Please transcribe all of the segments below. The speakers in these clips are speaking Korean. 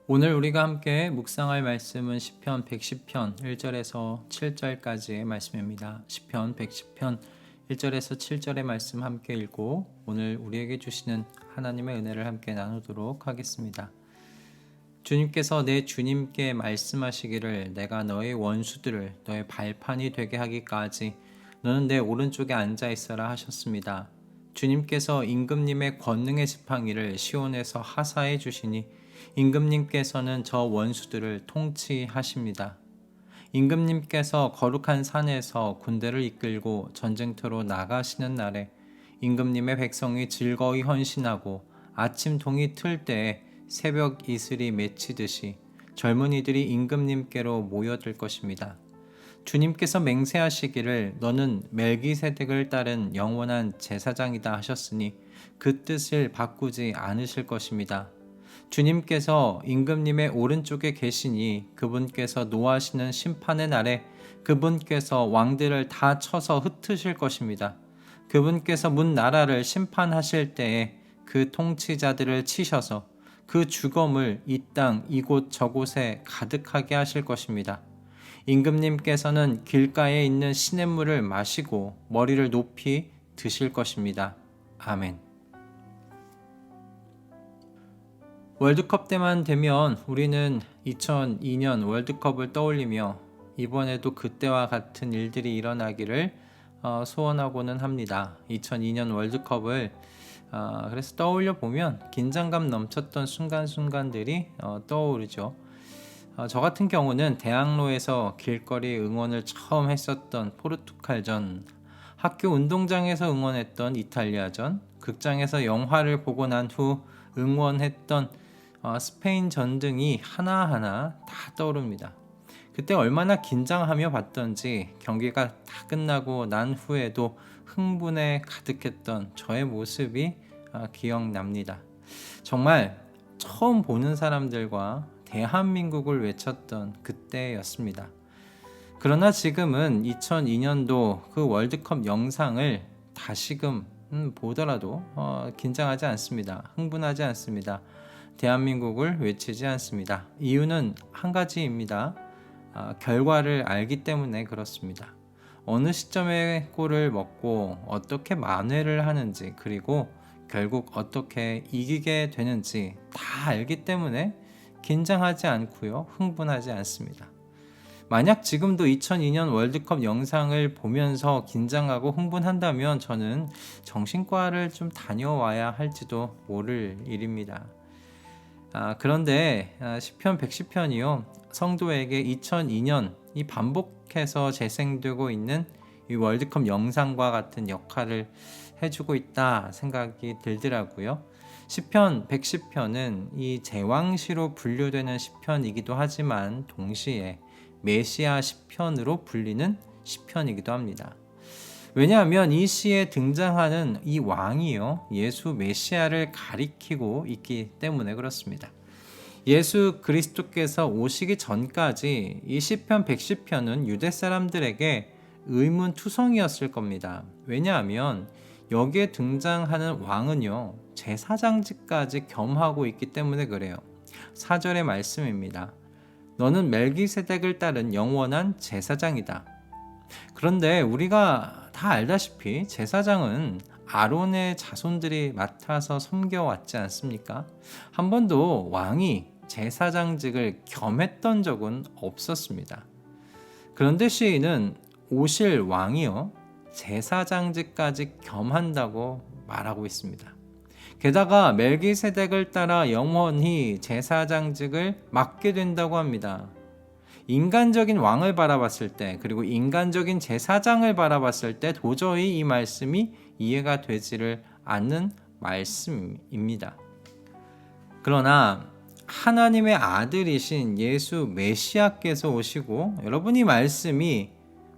오늘 우리가 함께 묵상할 말씀은 시편 110편 1절에서 7절까지의 말씀입니다. 시편 110편 1절에서 7절의 말씀 함께 읽고 오늘 우리에게 주시는 하나님의 은혜를 함께 나누도록 하겠습니다. 주님께서 내 주님께 말씀하시기를 내가 너의 원수들을 너의 발판이 되게 하기까지 너는 내 오른쪽에 앉아 있어라 하셨습니다. 주님께서 임금님의 권능의 지팡이를 시온에서 하사해 주시니 임금님께서는 저 원수들을 통치하십니다. 임금님께서 거룩한 산에서 군대를 이끌고 전쟁터로 나가시는 날에 임금님의 백성이 즐거이 헌신하고 아침 동이 틀 때에 새벽 이슬이 맺히듯이 젊은이들이 임금님께로 모여들 것입니다. 주님께서 맹세하시기를 너는 멜기세덱을 따른 영원한 제사장이다 하셨으니 그 뜻을 바꾸지 않으실 것입니다. 주님께서 임금님의 오른쪽에 계시니 그분께서 노하시는 심판의 날에 그분께서 왕들을 다 쳐서 흩으실 것입니다. 그분께서 문 나라를 심판하실 때에 그 통치자들을 치셔서 그 죽음을 이 땅 이곳 저곳에 가득하게 하실 것입니다. 임금님께서는 길가에 있는 시냇물을 마시고 머리를 높이 드실 것입니다. 아멘. 월드컵 때만 되면 우리는 2002년 월드컵을 떠올리며 이번에도 그때와 같은 일들이 일어나기를 소원하고는 합니다. 2002년 월드컵을 그래서 떠올려 보면 긴장감 넘쳤던 순간순간들이 떠오르죠. 저 같은 경우는 대학로에서 길거리 응원을 처음 했었던 포르투갈전, 학교 운동장에서 응원했던 이탈리아전, 극장에서 영화를 보고 난 후 응원했던 스페인전 등이 하나하나 다 떠오릅니다. 그때 얼마나 긴장하며 봤던지 경기가 다 끝나고 난 후에도 흥분에 가득했던 저의 모습이 기억납니다. 정말 처음 보는 사람들과 대한민국을 외쳤던 그때였습니다. 그러나 지금은 2002년도 그 월드컵 영상을 다시금 보더라도 긴장하지 않습니다. 흥분하지 않습니다. 대한민국을 외치지 않습니다. 이유는 한 가지입니다. 결과를 알기 때문에 그렇습니다. 어느 시점에 골을 먹고 어떻게 만회를 하는지 그리고 결국 어떻게 이기게 되는지 다 알기 때문에 긴장하지 않고요. 흥분하지 않습니다. 만약 지금도 2002년 월드컵 영상을 보면서 긴장하고 흥분한다면 저는 정신과를 좀 다녀와야 할지도 모를 일입니다. 그런데 시편 110편이요. 성도에게 2002년 이 반복해서 재생되고 있는 이 월드컵 영상과 같은 역할을 해주고 있다 생각이 들더라고요. 시편 110편은 이 제왕시로 분류되는 시편이기도 하지만 동시에 메시아 시편으로 불리는 시편이기도 합니다. 왜냐하면 이 시에 등장하는 이 왕이요 예수 메시아를 가리키고 있기 때문에 그렇습니다. 예수 그리스도께서 오시기 전까지 이 시편 110편은 유대 사람들에게 의문투성이었을 겁니다. 왜냐하면 여기에 등장하는 왕은요 제사장직까지 겸하고 있기 때문에 그래요. 4절의 말씀입니다. 너는 멜기세덱을 따른 영원한 제사장이다. 그런데 우리가 다 알다시피 제사장은 아론의 자손들이 맡아서 섬겨왔지 않습니까? 한 번도 왕이 제사장직을 겸했던 적은 없었습니다. 그런데 시인은 오실 왕이요 제사장직까지 겸한다고 말하고 있습니다. 게다가 멜기세덱을 따라 영원히 제사장직을 맡게 된다고 합니다. 인간적인 왕을 바라봤을 때 그리고 인간적인 제사장을 바라봤을 때 도저히 이 말씀이 이해가 되지를 않는 말씀입니다. 그러나 하나님의 아들이신 예수 메시아께서 오시고 여러분 이 말씀이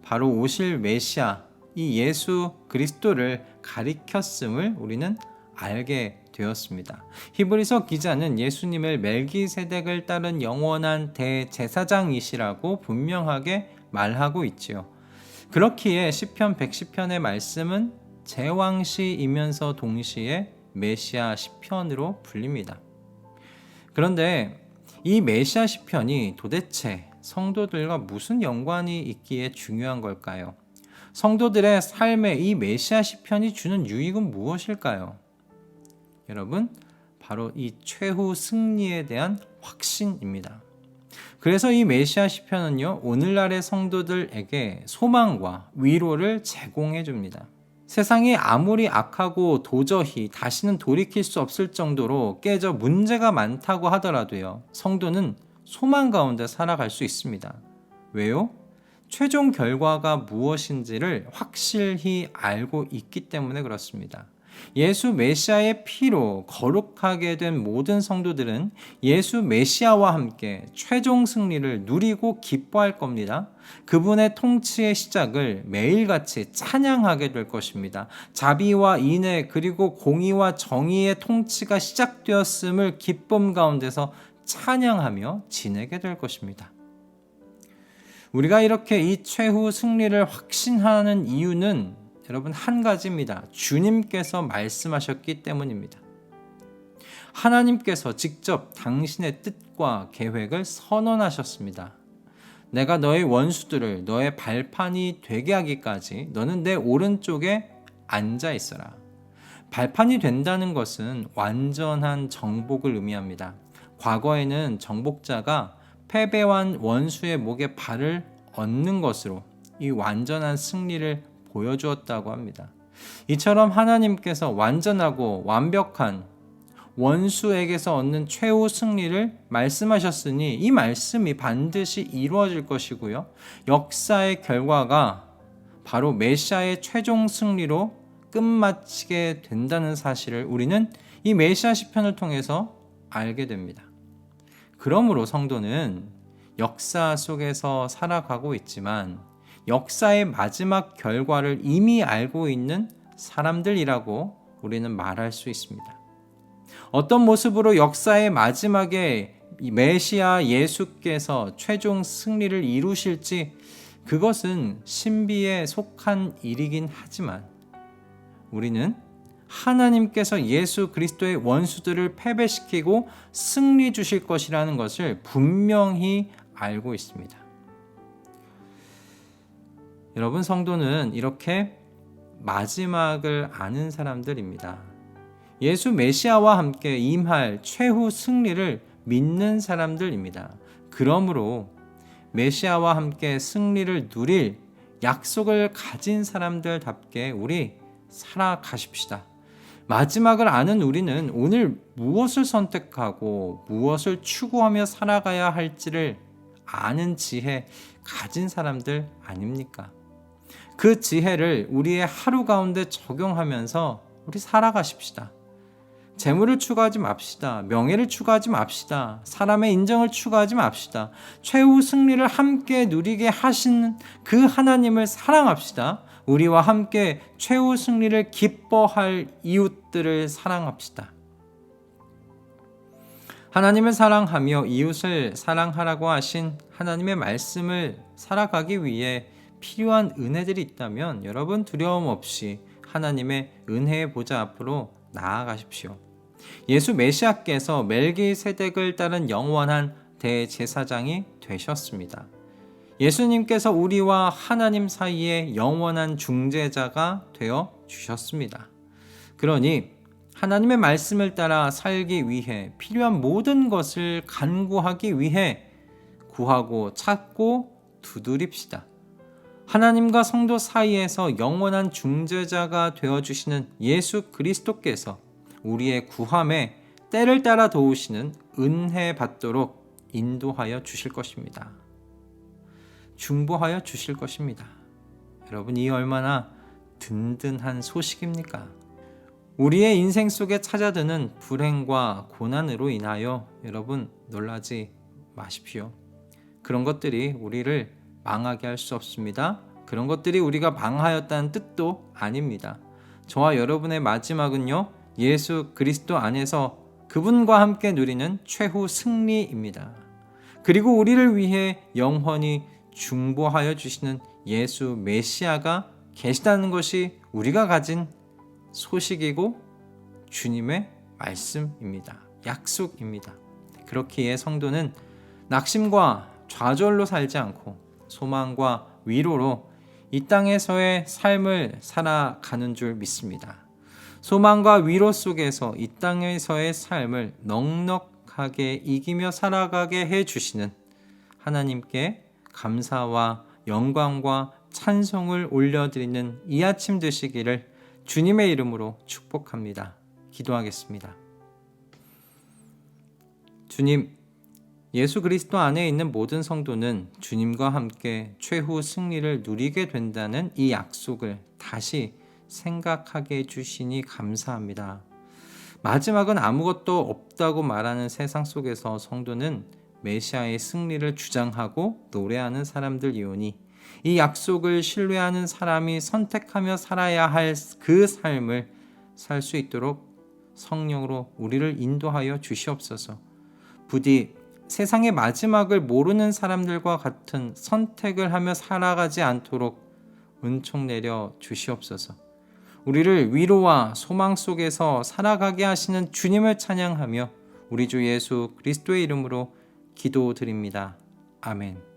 바로 오실 메시아 이 예수 그리스도를 가리켰음을 우리는 알게 되었습니다. 히브리서 기자는 예수님을 멜기세덱을 따른 영원한 대제사장이시라고 분명하게 말하고 있지요. 그렇기에 시편 110편의 말씀은 제왕시이면서 동시에 메시아 시편으로 불립니다. 그런데 이 메시아 시편이 도대체 성도들과 무슨 연관이 있기에 중요한 걸까요? 성도들의 삶에 이 메시아 시편이 주는 유익은 무엇일까요? 여러분, 바로 이 최후 승리에 대한 확신입니다. 그래서 이 메시아 시편은요, 오늘날의 성도들에게 소망과 위로를 제공해 줍니다. 세상이 아무리 악하고 도저히 다시는 돌이킬 수 없을 정도로 깨져 문제가 많다고 하더라도요, 성도는 소망 가운데 살아갈 수 있습니다. 왜요? 최종 결과가 무엇인지를 확실히 알고 있기 때문에 그렇습니다. 예수 메시아의 피로 거룩하게 된 모든 성도들은 예수 메시아와 함께 최종 승리를 누리고 기뻐할 겁니다. 그분의 통치의 시작을 매일같이 찬양하게 될 것입니다. 자비와 인애 그리고 공의와 정의의 통치가 시작되었음을 기쁨 가운데서 찬양하며 지내게 될 것입니다. 우리가 이렇게 이 최후 승리를 확신하는 이유는 여러분 한 가지입니다. 주님께서 말씀하셨기 때문입니다. 하나님께서 직접 당신의 뜻과 계획을 선언하셨습니다. 내가 너의 원수들을 너의 발판이 되게 하기까지 너는 내 오른쪽에 앉아 있어라. 발판이 된다는 것은 완전한 정복을 의미합니다. 과거에는 정복자가 패배한 원수의 목에 발을 얹는 것으로 이 완전한 승리를 보여주었다고 합니다. 이처럼 하나님께서 완전하고 완벽한 원수에게서 얻는 최후 승리를 말씀하셨으니 이 말씀이 반드시 이루어질 것이고요. 역사의 결과가 바로 메시아의 최종 승리로 끝마치게 된다는 사실을 우리는 이 메시아 시편을 통해서 알게 됩니다. 그러므로 성도는 역사 속에서 살아가고 있지만 역사의 마지막 결과를 이미 알고 있는 사람들이라고 우리는 말할 수 있습니다. 어떤 모습으로 역사의 마지막에 메시아 예수께서 최종 승리를 이루실지 그것은 신비에 속한 일이긴 하지만 우리는 하나님께서 예수 그리스도의 원수들을 패배시키고 승리 주실 것이라는 것을 분명히 알고 있습니다. 여러분, 성도는 이렇게 마지막을 아는 사람들입니다. 예수 메시아와 함께 임할 최후 승리를 믿는 사람들입니다. 그러므로 메시아와 함께 승리를 누릴 약속을 가진 사람들답게 우리 살아가십시다. 마지막을 아는 우리는 오늘 무엇을 선택하고 무엇을 추구하며 살아가야 할지를 아는 지혜 가진 사람들 아닙니까? 그 지혜를 우리의 하루 가운데 적용하면서 우리 살아가십시다. 재물을 추구하지 맙시다. 명예를 추구하지 맙시다. 사람의 인정을 추구하지 맙시다. 최후 승리를 함께 누리게 하신 그 하나님을 사랑합시다. 우리와 함께 최후 승리를 기뻐할 이웃들을 사랑합시다. 하나님을 사랑하며 이웃을 사랑하라고 하신 하나님의 말씀을 살아가기 위해 필요한 은혜들이 있다면 여러분 두려움 없이 하나님의 은혜의 보좌 앞으로 나아가십시오. 예수 메시아께서 멜기세덱을 따른 영원한 대제사장이 되셨습니다. 예수님께서 우리와 하나님 사이에 영원한 중재자가 되어 주셨습니다. 그러니 하나님의 말씀을 따라 살기 위해 필요한 모든 것을 간구하기 위해 구하고 찾고 두드립시다. 하나님과 성도 사이에서 영원한 중재자가 되어주시는 예수 그리스도께서 우리의 구함에 때를 따라 도우시는 은혜 받도록 인도하여 주실 것입니다. 중보하여 주실 것입니다. 여러분, 이 얼마나 든든한 소식입니까? 우리의 인생 속에 찾아드는 불행과 고난으로 인하여 여러분 놀라지 마십시오. 그런 것들이 우리를 망하게 할 수 없습니다. 그런 것들이 우리가 망하였다는 뜻도 아닙니다. 저와 여러분의 마지막은요, 예수 그리스도 안에서 그분과 함께 누리는 최후 승리입니다. 그리고 우리를 위해 영원히 중보하여 주시는 예수 메시아가 계시다는 것이 우리가 가진 소식이고 주님의 말씀입니다. 약속입니다. 그렇기에 성도는 낙심과 좌절로 살지 않고 소망과 위로로 이 땅에서의 삶을 살아가는 줄 믿습니다. 소망과 위로 속에서 이 땅에서의 삶을 넉넉하게 이기며 살아가게 해주시는 하나님께 감사와 영광과 찬송을 올려드리는 이 아침 되시기를 주님의 이름으로 축복합니다. 기도하겠습니다. 주님, 예수 그리스도 안에 있는 모든 성도는 주님과 함께 최후 승리를 누리게 된다는 이 약속을 다시 생각하게 해주시니 감사합니다. 마지막은 아무것도 없다고 말하는 세상 속에서 성도는 메시아의 승리를 주장하고 노래하는 사람들이오니 이 약속을 신뢰하는 사람이 선택하며 살아야 할 그 삶을 살 수 있도록 성령으로 우리를 인도하여 주시옵소서. 부디 세상의 마지막을 모르는 사람들과 같은 선택을 하며 살아가지 않도록 은총 내려 주시옵소서. 우리를 위로와 소망 속에서 살아가게 하시는 주님을 찬양하며 우리 주 예수 그리스도의 이름으로 기도드립니다. 아멘.